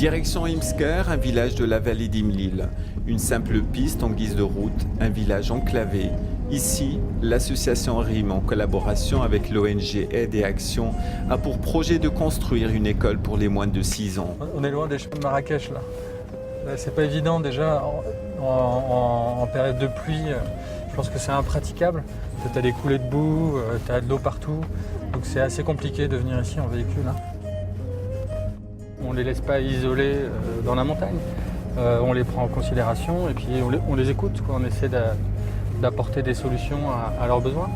Direction Imsker, un village de la vallée d'Imlil. Une simple piste en guise de route, un village enclavé. Ici, l'association RIM, en collaboration avec l'ONG Aide et Action, a pour projet de construire une école pour les moins de 6 ans. On est loin des chemins de Marrakech là. C'est pas évident déjà en période de pluie. Je pense que c'est impraticable. Tu as des coulées de boue, tu as de l'eau partout. Donc c'est assez compliqué de venir ici en véhicule. On ne les laisse pas isolés dans la montagne. On les prend en considération et puis on les écoute. On essaie d'apporter des solutions à leurs besoins.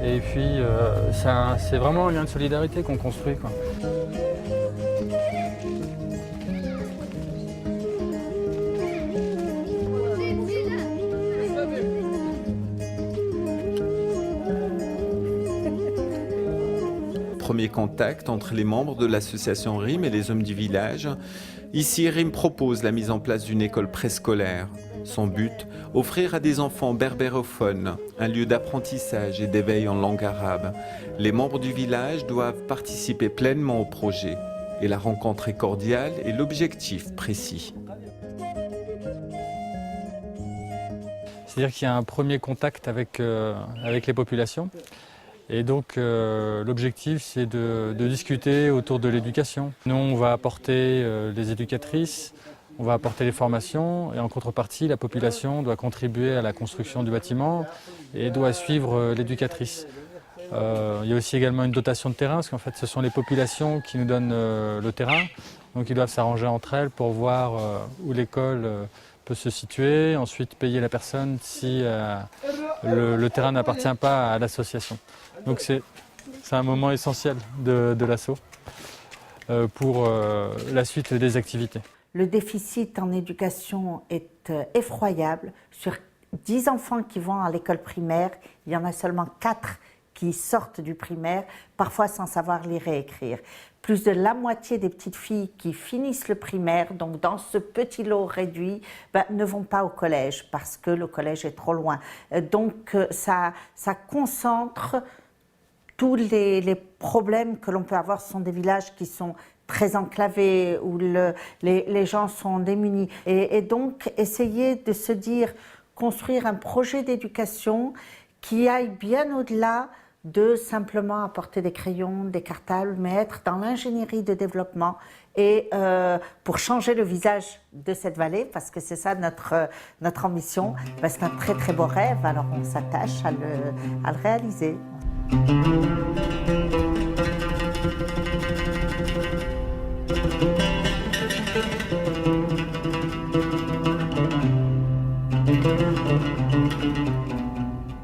Et puis c'est vraiment un lien de solidarité qu'on construit. Premier contact entre les membres de l'association RIM et les hommes du village. Ici, RIM propose la mise en place d'une école préscolaire. Son but, offrir à des enfants berbérophones un lieu d'apprentissage et d'éveil en langue arabe. Les membres du village doivent participer pleinement au projet. Et la rencontre est cordiale et l'objectif précis. C'est-à-dire qu'il y a un premier contact avec les populations. Et donc l'objectif c'est de discuter autour de l'éducation. Nous on va apporter les éducatrices, on va apporter les formations et en contrepartie la population doit contribuer à la construction du bâtiment et doit suivre l'éducatrice. Il y a aussi également une dotation de terrain parce qu'en fait ce sont les populations qui nous donnent le terrain. Donc ils doivent s'arranger entre elles pour voir où l'école peut se situer, ensuite payer la personne si le terrain n'appartient pas à l'association. Donc c'est un moment essentiel de l'asso pour la suite des activités. Le déficit en éducation est effroyable. Sur 10 enfants qui vont à l'école primaire, il y en a seulement 4 qui sortent du primaire, parfois sans savoir lire et écrire. Plus de la moitié des petites filles qui finissent le primaire, donc dans ce petit lot réduit, ne vont pas au collège parce que le collège est trop loin. Donc ça concentre tous les problèmes que l'on peut avoir. Ce sont des villages qui sont très enclavés, où les gens sont démunis. Et donc essayer de se dire, construire un projet d'éducation qui aille bien au-delà de simplement apporter des crayons, des cartables, mais être dans l'ingénierie de développement et pour changer le visage de cette vallée, parce que c'est ça notre ambition. C'est un très très beau rêve, alors on s'attache à le réaliser.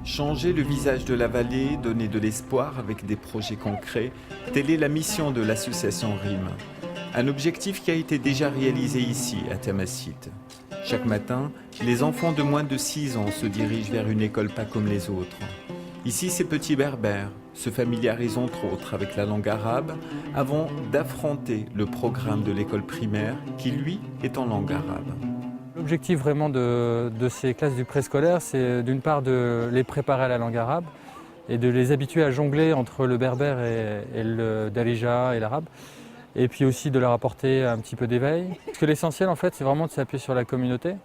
Changer le visage de la vallée, donner de l'espoir avec des projets concrets, telle est la mission de l'association RIM. Un objectif qui a été déjà réalisé ici, à Tamasit. Chaque matin, les enfants de moins de 6 ans se dirigent vers une école pas comme les autres. Ici, ces petits berbères se familiarisent entre autres avec la langue arabe avant d'affronter le programme de l'école primaire qui, lui, est en langue arabe. L'objectif vraiment de ces classes du préscolaire, c'est d'une part de les préparer à la langue arabe et de les habituer à jongler entre le berbère et le darija et l'arabe, et puis aussi de leur apporter un petit peu d'éveil. Parce que l'essentiel en fait, c'est vraiment de s'appuyer sur la communauté,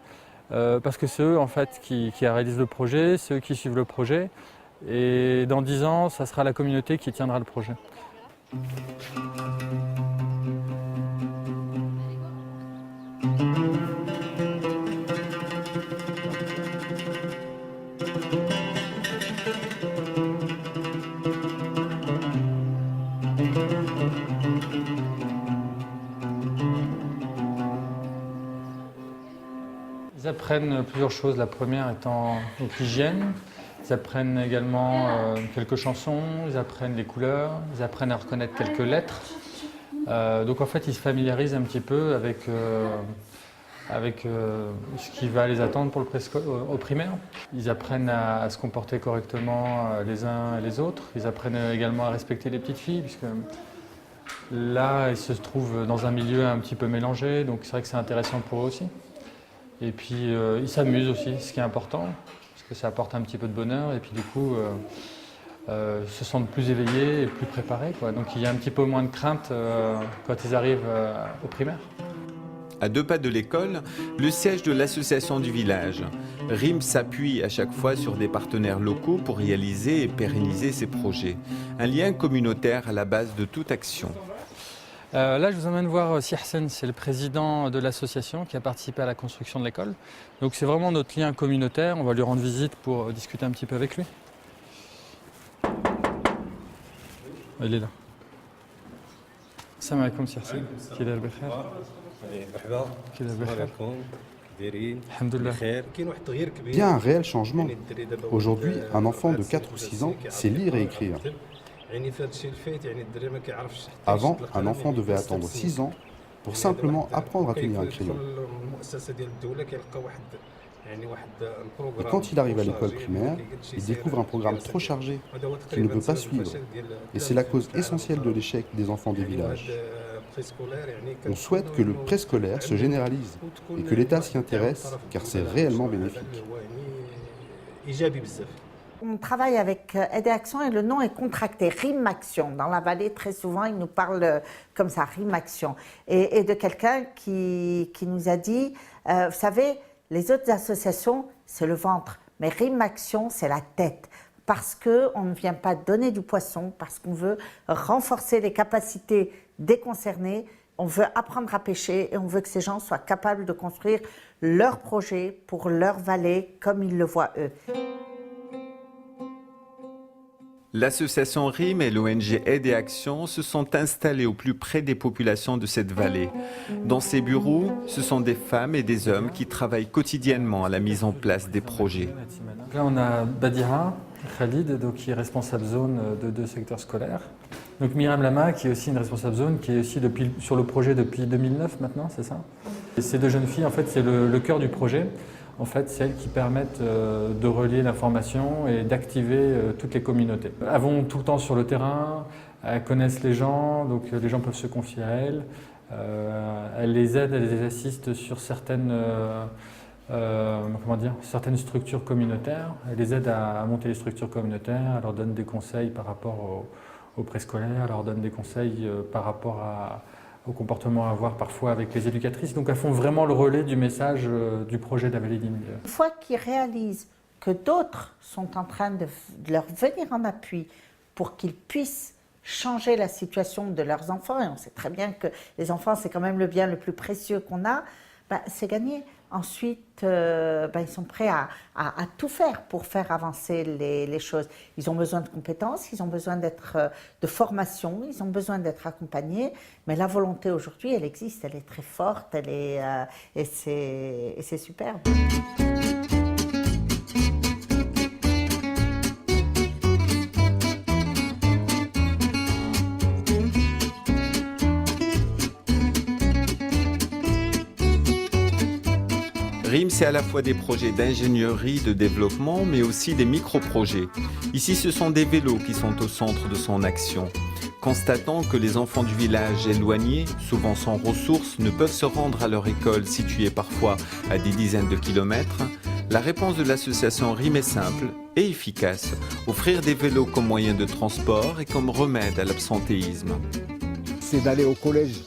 parce que c'est eux en fait qui réalisent le projet, c'est eux qui suivent le projet, et dans 10 ans, ça sera la communauté qui tiendra le projet. Ils apprennent plusieurs choses. La première étant l'hygiène. Ils apprennent également quelques chansons, ils apprennent les couleurs, ils apprennent à reconnaître quelques lettres. Donc en fait, ils se familiarisent un petit peu avec ce qui va les attendre pour au primaire. Ils apprennent à se comporter correctement les uns et les autres. Ils apprennent également à respecter les petites filles, puisque là, ils se trouvent dans un milieu un petit peu mélangé, donc c'est vrai que c'est intéressant pour eux aussi. Et puis, ils s'amusent aussi, ce qui est important, parce que ça apporte un petit peu de bonheur, et puis du coup, se sentent plus éveillés et plus préparés, quoi. Donc il y a un petit peu moins de crainte quand ils arrivent au primaire. À 2 pas de l'école, le siège de l'association du village. RIM s'appuie à chaque fois sur des partenaires locaux pour réaliser et pérenniser ses projets. Un lien communautaire à la base de toute action. Là, je vous emmène voir Si Hassan, c'est le président de l'association qui a participé à la construction de l'école. Donc c'est vraiment notre lien communautaire, on va lui rendre visite pour discuter un petit peu avec lui. Il est là. Salam alaikum, Si Hassan. Qu'il ait le bikhair. Qu'il ait le bikhair. Alhamdoulilah. Il y a un réel changement. Aujourd'hui, un enfant de 4 ou 6 ans sait lire et écrire. Avant, un enfant devait attendre 6 ans pour simplement apprendre à tenir un crayon. Et quand il arrive à l'école primaire, il découvre un programme trop chargé qu'il ne peut pas suivre. Et c'est la cause essentielle de l'échec des enfants des villages. On souhaite que le préscolaire se généralise et que l'État s'y intéresse, car c'est réellement bénéfique. On travaille avec Aide et Action et le nom est contracté, RIM Action. Dans la vallée, très souvent, ils nous parlent comme ça, RIM Action. Et de quelqu'un qui nous a dit, vous savez, les autres associations, c'est le ventre, mais RIM Action, c'est la tête. Parce qu'on ne vient pas donner du poisson, parce qu'on veut renforcer les capacités des concernés, on veut apprendre à pêcher et on veut que ces gens soient capables de construire leur projet pour leur vallée comme ils le voient eux. L'association RIM et l'ONG Aide et Action se sont installés au plus près des populations de cette vallée. Dans ces bureaux, ce sont des femmes et des hommes qui travaillent quotidiennement à la mise en place des projets. Là, on a Badira Khalid, donc, qui est responsable zone de 2 secteurs scolaires. Donc Myriam Lama, qui est aussi une responsable zone, qui est aussi sur le projet depuis 2009 maintenant, c'est ça? Et ces 2 jeunes filles, en fait, c'est le cœur du projet. En fait, c'est elles qui permettent de relier l'information et d'activer toutes les communautés. Elles vont tout le temps sur le terrain, elles connaissent les gens, donc les gens peuvent se confier à elles. Elles les aident, elles les assistent sur certaines structures communautaires. Elles les aident à monter les structures communautaires, elles leur donnent des conseils par rapport au préscolaire, elles leur donnent des conseils par rapport au comportement à avoir parfois avec les éducatrices. Donc elles font vraiment le relais du message du projet de la vallée d'India. Une fois qu'ils réalisent que d'autres sont en train de leur venir en appui pour qu'ils puissent changer la situation de leurs enfants, et on sait très bien que les enfants c'est quand même le bien le plus précieux qu'on a, c'est gagné. Ensuite, ils sont prêts à tout faire pour faire avancer les choses. Ils ont besoin de compétences, ils ont besoin de formation, ils ont besoin d'être accompagnés. Mais la volonté aujourd'hui, elle existe, elle est très forte, et c'est superbe. RIM, c'est à la fois des projets d'ingénierie, de développement, mais aussi des micro-projets. Ici, ce sont des vélos qui sont au centre de son action. Constatant que les enfants du village éloignés, souvent sans ressources, ne peuvent se rendre à leur école située parfois à des dizaines de kilomètres, la réponse de l'association RIM est simple et efficace. Offrir des vélos comme moyen de transport et comme remède à l'absentéisme. C'est d'aller au collège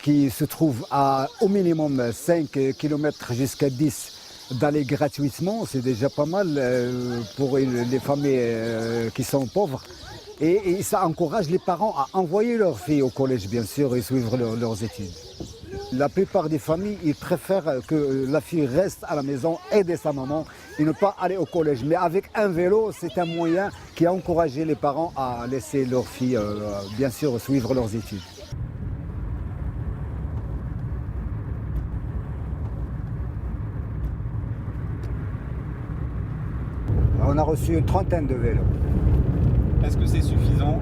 qui se trouve à au minimum 5 km jusqu'à 10, d'aller gratuitement, c'est déjà pas mal pour les familles qui sont pauvres. Et ça encourage les parents à envoyer leurs filles au collège, bien sûr, et suivre leurs études. La plupart des familles, ils préfèrent que la fille reste à la maison, aider sa maman et ne pas aller au collège. Mais avec un vélo, c'est un moyen qui a encouragé les parents à laisser leurs filles, bien sûr, suivre leurs études. On a reçu une trentaine de vélos. Est-ce que c'est suffisant ?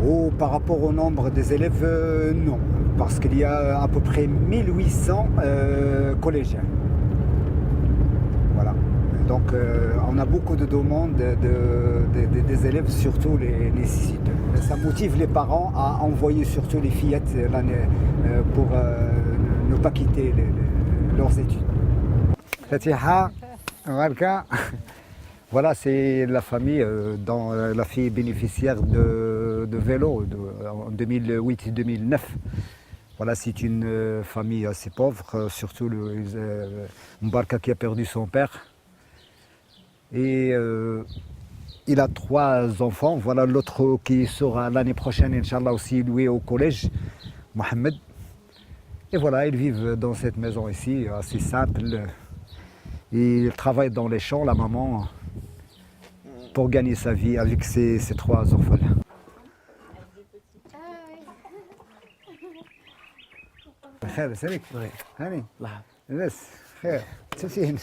Oh, par rapport au nombre des élèves, non. Parce qu'il y a à peu près 1800 collégiens. Voilà. Donc on a beaucoup de demandes des élèves, surtout les sites. Ça motive les parents à envoyer surtout les fillettes pour ne pas quitter leurs études. Fatiha, Walka. Voilà, c'est la famille dont la fille est bénéficiaire de vélo en 2008-2009. Voilà, c'est une famille assez pauvre, surtout Mbarka qui a perdu son père. Et il a 3 enfants. Voilà l'autre qui sera l'année prochaine, Inch'Allah, aussi lui au collège, Mohamed. Et voilà, ils vivent dans cette maison ici, assez simple. Il travaille dans les champs, la maman, pour gagner sa vie avec ses 3 orphelins. خير سلك هاني بس خير تسين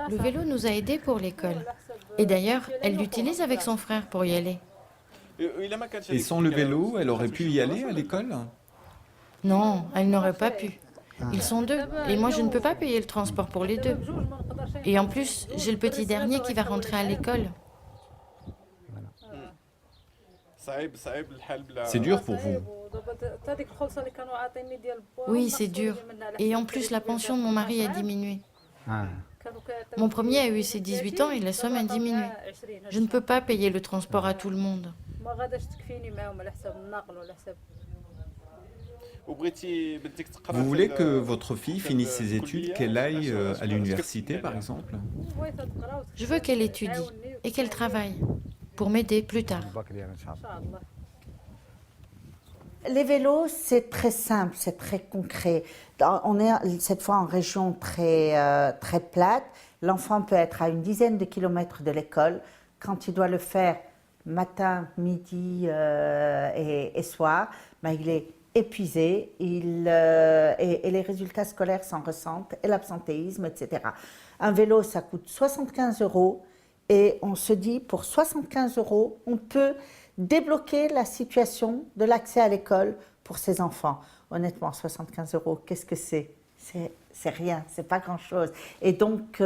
Le vélo nous a aidés pour l'école. Et d'ailleurs, elle l'utilise avec son frère pour y aller. Et sans le vélo, elle aurait pu y aller à l'école? Non, elle n'aurait pas pu. Ils sont 2 et moi je ne peux pas payer le transport pour les 2. Et en plus, j'ai le petit dernier qui va rentrer à l'école. C'est dur pour vous. Oui, c'est dur. Et en plus, la pension de mon mari a diminué. Ah. Mon premier a eu ses 18 ans et la somme a diminué. Je ne peux pas payer le transport à tout le monde. Vous voulez que votre fille finisse ses études, qu'elle aille à l'université par exemple? Je veux qu'elle étudie et qu'elle travaille pour m'aider plus tard. Les vélos, c'est très simple, c'est très concret. On est cette fois en région très plate. L'enfant peut être à une dizaine de kilomètres de l'école. Quand il doit le faire matin, midi et soir, ben, il est épuisé et les résultats scolaires s'en ressentent, et l'absentéisme, etc. Un vélo, ça coûte 75 € et on se dit, pour 75 €, on peut débloquer la situation de l'accès à l'école pour ses enfants. Honnêtement, 75 €, qu'est-ce que c'est? C'est rien, c'est pas grand-chose. Et donc,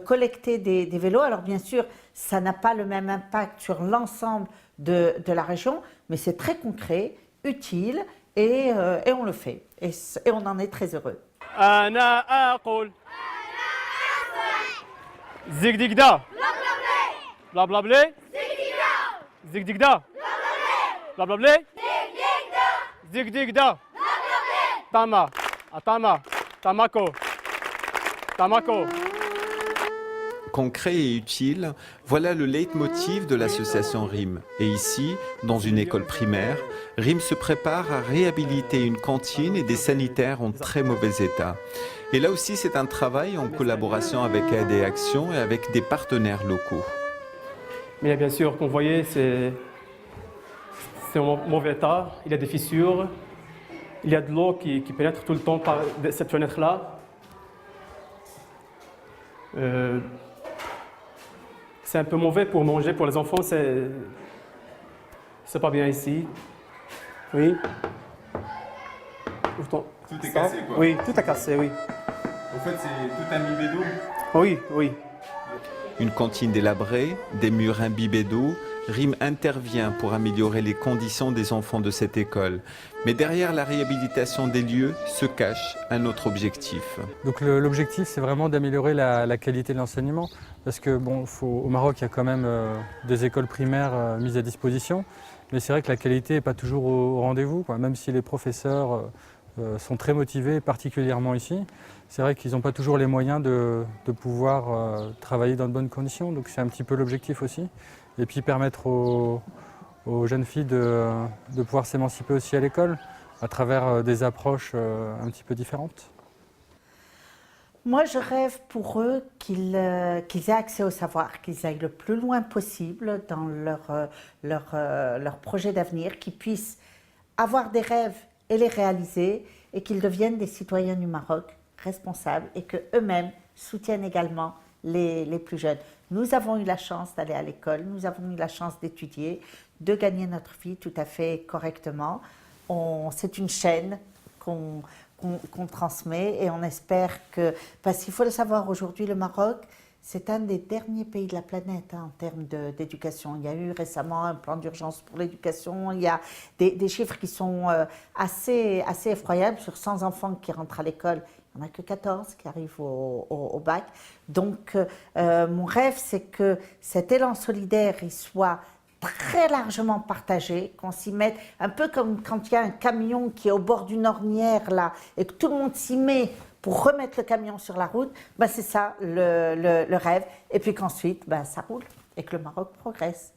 collecter des vélos, alors bien sûr, ça n'a pas le même impact sur l'ensemble de la région, mais c'est très concret, utile, et on le fait. Et on en est très heureux. Zigdigda. Blablabli. Zigdigda. Blablabli. Zigdigda. Tama. Atama. Tamako. Tamako. Concret et utile, voilà le leitmotiv de l'association RIM. Et ici, dans une école primaire, RIM se prépare à réhabiliter une cantine et des sanitaires en très mauvais état. Et là aussi, c'est un travail en collaboration avec Aide et Action et avec des partenaires locaux. Mais bien sûr, comme vous voyez, c'est en mauvais état. Il y a des fissures. Il y a de l'eau qui pénètre tout le temps par cette fenêtre-là. C'est un peu mauvais pour manger pour les enfants. C'est pas bien ici. Oui. Tout est cassé, quoi. Oui, tout est cassé, oui. En fait, c'est tout imbibé d'eau. Oui, oui. Une cantine délabrée, des murs imbibés d'eau, RIM intervient pour améliorer les conditions des enfants de cette école. Mais derrière la réhabilitation des lieux se cache un autre objectif. Donc l'objectif, c'est vraiment d'améliorer la qualité de l'enseignement. Parce que bon, au Maroc, il y a quand même des écoles primaires mises à disposition. Mais c'est vrai que la qualité n'est pas toujours au rendez-vous, quoi. Même si les professeurs sont très motivés, particulièrement ici. C'est vrai qu'ils n'ont pas toujours les moyens de pouvoir travailler dans de bonnes conditions. Donc c'est un petit peu l'objectif aussi. Et puis permettre aux jeunes filles de pouvoir s'émanciper aussi à l'école à travers des approches un petit peu différentes. Moi, je rêve pour eux qu'ils aient accès au savoir, qu'ils aillent le plus loin possible dans leur projet d'avenir, qu'ils puissent avoir des rêves et les réaliser, et qu'ils deviennent des citoyens du Maroc responsables et qu'eux-mêmes soutiennent également les plus jeunes. Nous avons eu la chance d'aller à l'école, nous avons eu la chance d'étudier, de gagner notre vie tout à fait correctement. C'est une chaîne qu'on transmet et on espère que... Parce qu'il faut le savoir, aujourd'hui, le Maroc, c'est un des derniers pays de la planète en termes d'éducation. Il y a eu récemment un plan d'urgence pour l'éducation. Il y a des chiffres qui sont assez effroyables. Sur 100 enfants qui rentrent à l'école, il n'y en a que 14 qui arrivent au bac. Donc, mon rêve, c'est que cet élan solidaire il soit très largement partagé, qu'on s'y mette, un peu comme quand il y a un camion qui est au bord d'une ornière là, et que tout le monde s'y met pour remettre le camion sur la route, ben c'est ça le rêve, et puis qu'ensuite ben, ça roule et que le Maroc progresse.